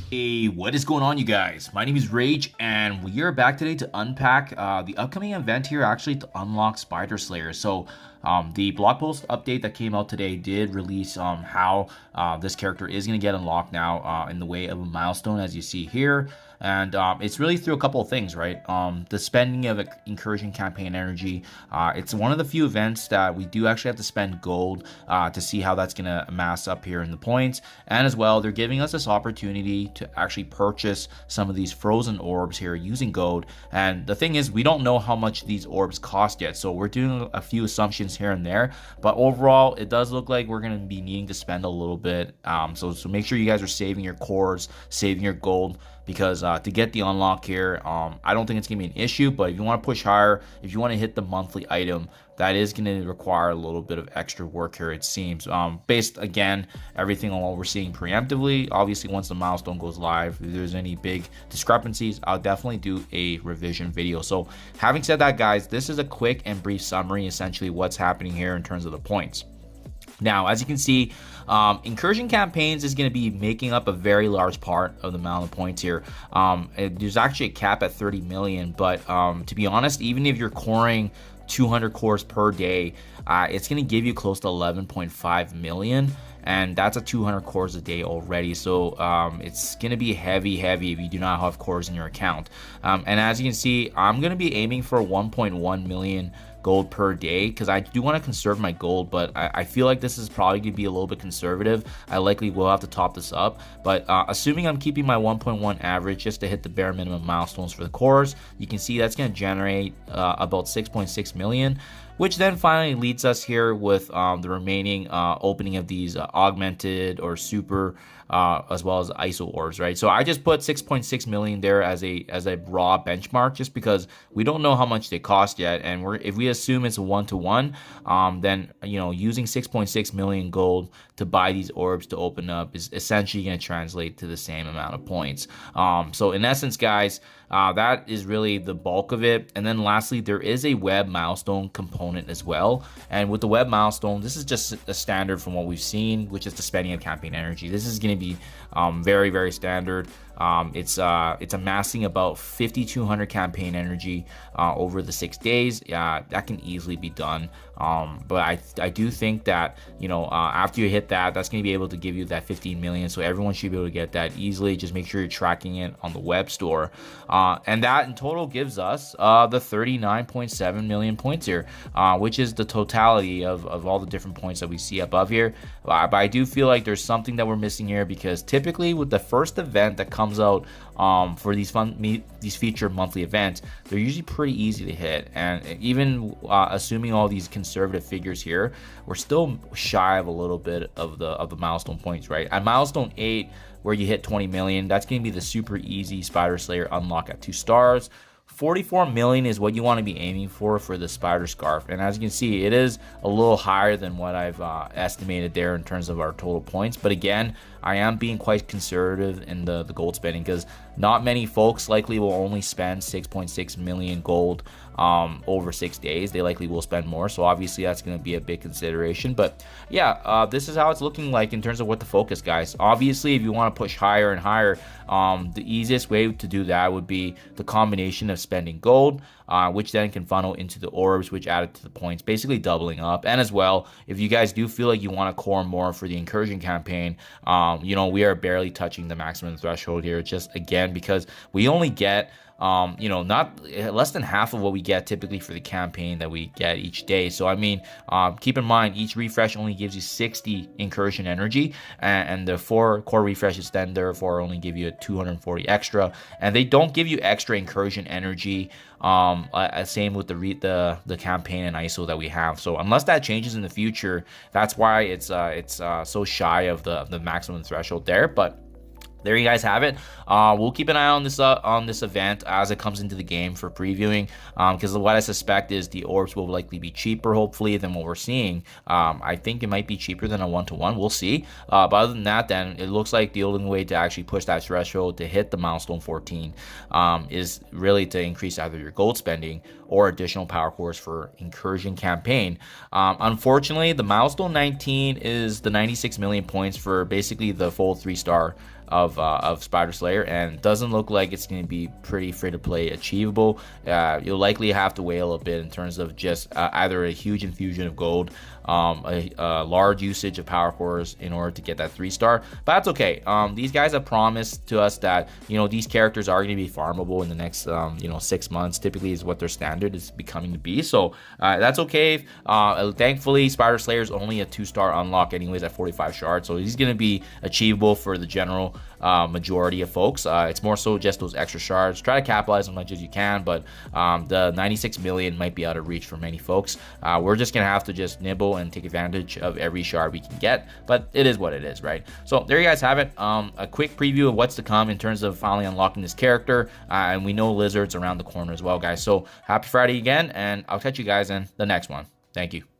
Hey, what is going on, you guys? My name is Rage, and we are back today to unpack the upcoming event here, actually, to unlock Spider Slayer. So, the blog post update that came out today did release how this character is going to get unlocked now in the way of a milestone, as you see here. And it's really through a couple of things, right? The spending of incursion campaign energy. It's one of the few events that we do actually have to spend gold to see how that's going to amass up here in the points. And as well, they're giving us this opportunity to actually purchase some of these frozen orbs here using gold. And the thing is, we don't know how much these orbs cost yet. So we're doing a few assumptions here and there. But overall, it does look like we're going to be needing to spend a little bit. So make sure you guys are saving your cores, saving your gold, because to get the unlock here, I don't think it's gonna be an issue. But if you want to push higher, if you want to hit the monthly item, that is going to require a little bit of extra work here, it seems. Based again, everything on what we're seeing preemptively. Obviously, once the milestone goes live, if there's any big discrepancies, I'll definitely do a revision video. So having said that, guys, this is a quick and brief summary, essentially what's happening here in terms of the points. Now, as you can see, incursion campaigns is going to be making up a very large part of the amount of points here. There's actually a cap at 30 million, but to be honest, even if you're coring 200 cores per day, it's going to give you close to 11.5 million. And that's a 200 cores a day already. So it's going to be heavy if you do not have cores in your account. And as you can see, I'm going to be aiming for 1.1 million gold per day, because I do want to conserve my gold, but I feel like this is probably going to be a little bit conservative. I likely will have to top this up, but assuming I'm keeping my 1.1 average just to hit the bare minimum milestones for the cores, you can see that's going to generate about 6.6 million, which then finally leads us here with the remaining opening of these augmented or super as well as ISO orbs, right? So I just put 6.6 million there as a raw benchmark, just because we don't know how much they cost yet. And if we assume it's a 1-to-1, then using 6.6 million gold to buy these orbs to open up is essentially going to translate to the same amount of points. So in essence, guys, that is really the bulk of it. And then lastly, there is a web milestone component as well. And with the web milestone, this is just a standard from what we've seen, which is the spending of campaign energy. This is going to be very standard. It's amassing about 5,200 campaign energy over the 6 days. That can easily be done. But I do think that after you hit that, that's going to be able to give you that 15 million. So everyone should be able to get that easily. Just make sure you're tracking it on the web store. And that in total gives us the 39.7 million points here, which is the totality of all the different points that we see above here. But I do feel like there's something that we're missing here, because typically with the first event that comes out for these feature monthly events, they're usually pretty easy to hit. And even assuming all these conservative figures here, we're still shy of a little bit of the milestone points, right? At milestone 8, where you hit 20 million, that's going to be the super easy Spider Slayer unlock at 2 stars. 44 million is what you want to be aiming for the spider scarf, and as you can see, it is a little higher than what I've estimated there in terms of our total points. But again, I am being quite conservative in the gold spending, because not many folks likely will only spend 6.6 million gold over 6 days. They likely will spend more, so obviously that's going to be a big consideration. But yeah, this is how it's looking like in terms of what to focus, guys. Obviously, if you want to push higher and higher, the easiest way to do that would be the combination of spending gold, which then can funnel into the orbs, which added to the points, basically doubling up. And as well, if you guys do feel like you want to core more for the incursion campaign, we are barely touching the maximum threshold here, just again because we only get not less than half of what we get typically for the campaign that we get each day. So I mean, keep in mind, each refresh only gives you 60 incursion energy, and the 4 core refreshes then therefore only give you a 240 extra, and they don't give you extra incursion energy. Same with the campaign and ISO that we have. So unless that changes in the future, that's why it's so shy of the maximum threshold there. But there you guys have it. We'll keep an eye on this event as it comes into the game for previewing, because what I suspect is the orbs will likely be cheaper, hopefully, than what we're seeing. I think it might be cheaper than a 1-to-1. We'll see. But other than that, then it looks like the only way to actually push that threshold to hit the milestone 14 is really to increase either your gold spending or additional power cores for incursion campaign. Unfortunately, the milestone 19 is the 96 million points for basically the full 3-star of Spider Slayer, and doesn't look like it's going to be pretty free to play achievable. You'll likely have to wait a little bit in terms of just either a huge infusion of gold, a large usage of power cores in order to get that 3-star, but that's okay. These guys have promised to us that, you know, these characters are going to be farmable in the next 6 months, typically, is what their standard is becoming to be. So that's okay. Thankfully, Spider Slayer is only a 2-star unlock anyways at 45 shards, so he's going to be achievable for the general majority of folks. It's more so just those extra shards. Try to capitalize as much as you can, but the 96 million might be out of reach for many folks. We're just gonna have to just nibble and take advantage of every shard we can get, but it is what it is, right? So there you guys have it. A quick preview of what's to come in terms of finally unlocking this character, and we know Lizard's around the corner as well, guys. So happy Friday again, and I'll catch you guys in the next one. Thank you.